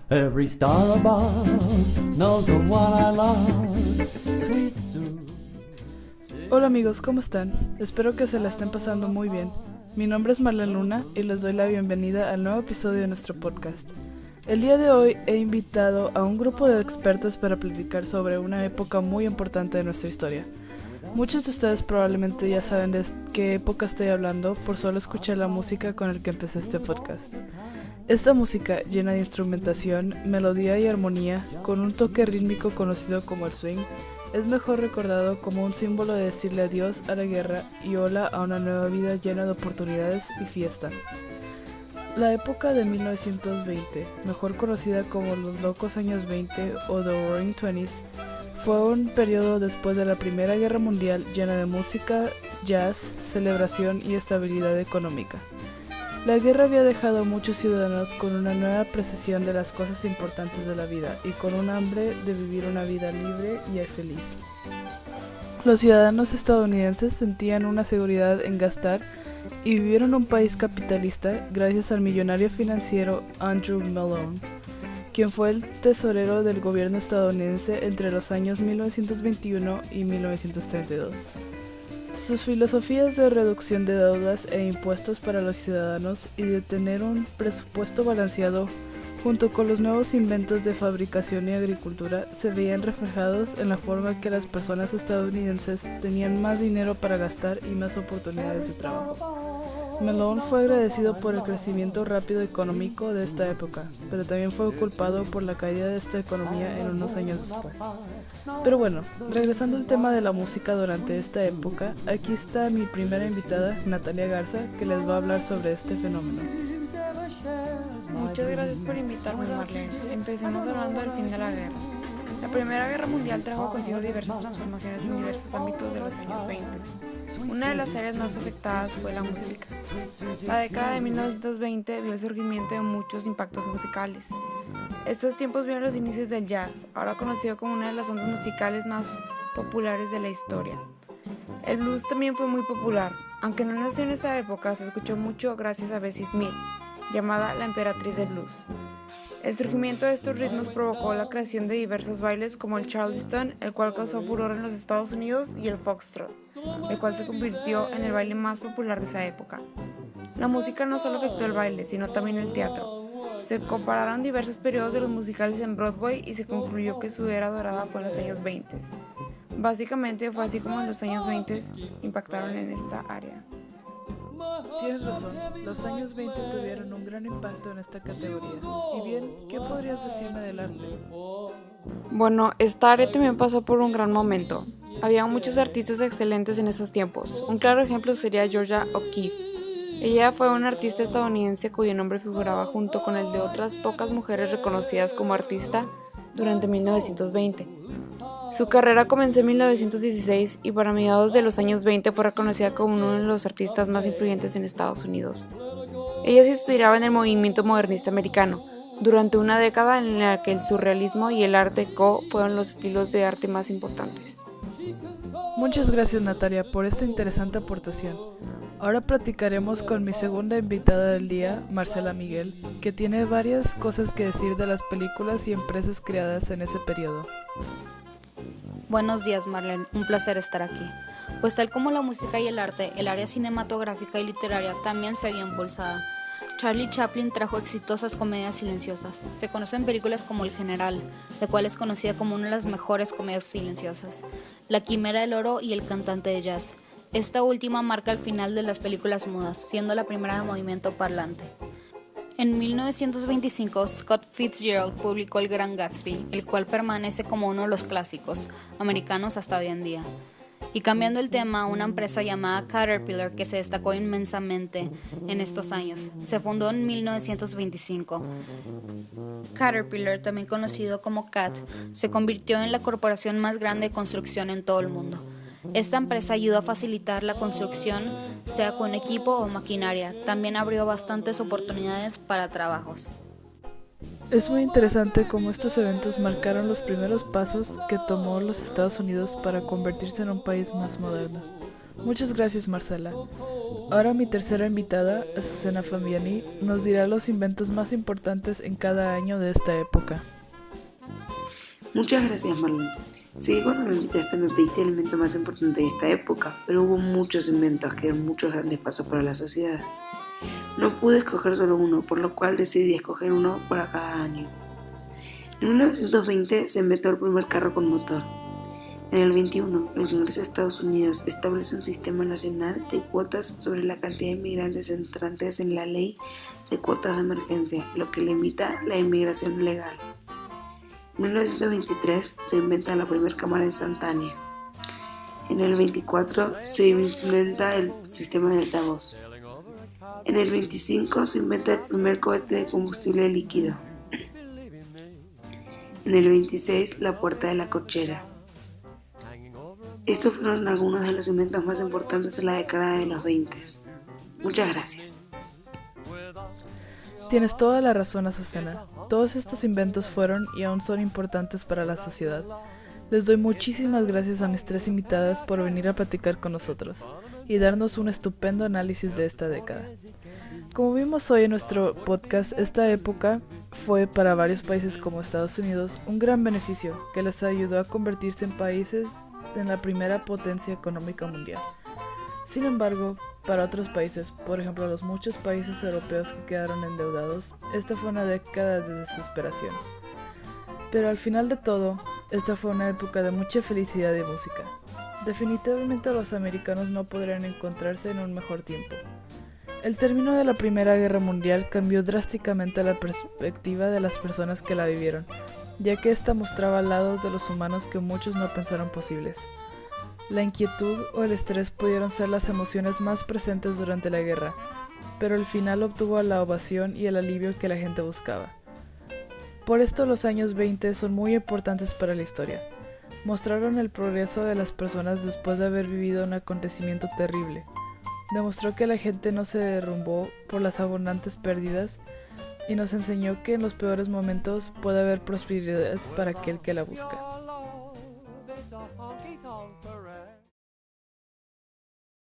Every star above knows the one I love. Sweet Sue. Hola amigos, ¿cómo están? Espero que se la estén pasando muy bien. Mi nombre es Marlene Luna y les doy la bienvenida al nuevo episodio de nuestro podcast. El día de hoy he invitado a un grupo de expertos para platicar sobre una época muy importante de nuestra historia. Muchos de ustedes probablemente ya saben de qué época estoy hablando por solo escuchar la música con la que empecé este podcast. Esta música llena de instrumentación, melodía y armonía, con un toque rítmico conocido como el swing, es mejor recordado como un símbolo de decirle adiós a la guerra y hola a una nueva vida llena de oportunidades y fiesta. La época de 1920, mejor conocida como los locos años 20 o The Roaring Twenties, fue un periodo después de la Primera Guerra Mundial llena de música, jazz, celebración y estabilidad económica. La guerra había dejado a muchos ciudadanos con una nueva apreciación de las cosas importantes de la vida y con un hambre de vivir una vida libre y feliz. Los ciudadanos estadounidenses sentían una seguridad en gastar y vivir en un país capitalista gracias al millonario financiero Andrew Mellon, quien fue el tesorero del gobierno estadounidense entre los años 1921 y 1932. Sus filosofías de reducción de deudas e impuestos para los ciudadanos y de tener un presupuesto balanceado, junto con los nuevos inventos de fabricación y agricultura, se veían reflejados en la forma en que las personas estadounidenses tenían más dinero para gastar y más oportunidades de trabajo. Mellon fue agradecido por el crecimiento rápido económico de esta época, pero también fue culpado por la caída de esta economía en unos años después. Pero bueno, regresando al tema de la música durante esta época, aquí está mi primera invitada, Natalia Garza, que les va a hablar sobre este fenómeno. Muchas gracias por invitarme, Marlene. Empecemos hablando del fin de la guerra. La Primera Guerra Mundial trajo consigo diversas transformaciones en diversos ámbitos de los años 20. Una de las áreas más afectadas fue la música. La década de 1920 vio el surgimiento de muchos impactos musicales. Estos tiempos vieron los inicios del jazz, ahora conocido como una de las ondas musicales más populares de la historia. El blues también fue muy popular, aunque no nació en esa época, se escuchó mucho gracias a Bessie Smith, llamada la emperatriz del blues. El surgimiento de estos ritmos provocó la creación de diversos bailes como el Charleston, el cual causó furor en los Estados Unidos, y el Foxtrot, el cual se convirtió en el baile más popular de esa época. La música no solo afectó el baile, sino también el teatro. Se compararon diversos periodos de los musicales en Broadway y se concluyó que su era dorada fue en los años 20. Básicamente fue así como en los años 20 impactaron en esta área. Tienes razón, los años 20 tuvieron un gran impacto en esta categoría. Y bien, ¿qué podrías decirme del arte? Bueno, esta área también pasó por un gran momento. Había muchos artistas excelentes en esos tiempos. Un claro ejemplo sería Georgia O'Keeffe. Ella fue una artista estadounidense cuyo nombre figuraba junto con el de otras pocas mujeres reconocidas como artista durante 1920. Su carrera comenzó en 1916 y para mediados de los años 20 fue reconocida como uno de los artistas más influyentes en Estados Unidos. Ella se inspiraba en el movimiento modernista americano, durante una década en la que el surrealismo y el art déco fueron los estilos de arte más importantes. Muchas gracias, Natalia, por esta interesante aportación. Ahora platicaremos con mi segunda invitada del día, Marcela Miguel, que tiene varias cosas que decir de las películas y empresas creadas en ese periodo. Buenos días, Marlene, un placer estar aquí. Pues tal como la música y el arte, el área cinematográfica y literaria también se vio impulsada. Charlie Chaplin trajo exitosas comedias silenciosas. Se conocen películas como El General, la cual es conocida como una de las mejores comedias silenciosas, La Quimera del Oro y El Cantante de Jazz. Esta última marca el final de las películas mudas, siendo la primera de movimiento parlante. En 1925, Scott Fitzgerald publicó El Gran Gatsby, el cual permanece como uno de los clásicos americanos hasta hoy en día. Y cambiando el tema, una empresa llamada Caterpillar, que se destacó inmensamente en estos años, se fundó en 1925. Caterpillar, también conocido como CAT, se convirtió en la corporación más grande de construcción en todo el mundo. Esta empresa ayudó a facilitar la construcción, sea con equipo o maquinaria. También abrió bastantes oportunidades para trabajos. Es muy interesante cómo estos eventos marcaron los primeros pasos que tomó los Estados Unidos para convertirse en un país más moderno. Muchas gracias, Marcela. Ahora mi tercera invitada, Azucena Fabiani, nos dirá los inventos más importantes en cada año de esta época. Muchas gracias, Marlene. Sí, cuando me invitaste me pediste el invento más importante de esta época, pero hubo muchos inventos que dieron muchos grandes pasos para la sociedad. No pude escoger solo uno, por lo cual decidí escoger uno para cada año. En 1920 se inventó el primer carro con motor. En el 21, el Congreso de Estados Unidos establece un sistema nacional de cuotas sobre la cantidad de inmigrantes entrantes en la Ley de Cuotas de Emergencia, lo que limita la inmigración legal. En 1923 se inventa la primera cámara instantánea. En el 24 se inventa el sistema de altavoz. En el 25 se inventa el primer cohete de combustible líquido. En el 26 la puerta de la cochera. Estos fueron algunos de los inventos más importantes en la década de los 20. Muchas gracias. Tienes toda la razón, Azucena. Todos estos inventos fueron y aún son importantes para la sociedad. Les doy muchísimas gracias a mis tres invitadas por venir a platicar con nosotros y darnos un estupendo análisis de esta década. Como vimos hoy en nuestro podcast, esta época fue para varios países como Estados Unidos un gran beneficio que les ayudó a convertirse en países en la primera potencia económica mundial. Sin embargo, para otros países, por ejemplo los muchos países europeos que quedaron endeudados, esta fue una década de desesperación. Pero al final de todo, esta fue una época de mucha felicidad y música. Definitivamente los americanos no podrían encontrarse en un mejor tiempo. El término de la Primera Guerra Mundial cambió drásticamente la perspectiva de las personas que la vivieron, ya que esta mostraba lados de los humanos que muchos no pensaron posibles. La inquietud o el estrés pudieron ser las emociones más presentes durante la guerra, pero al final obtuvo la ovación y el alivio que la gente buscaba. Por esto los años 20 son muy importantes para la historia. Mostraron el progreso de las personas después de haber vivido un acontecimiento terrible. Demostró que la gente no se derrumbó por las abundantes pérdidas y nos enseñó que en los peores momentos puede haber prosperidad para aquel que la busca.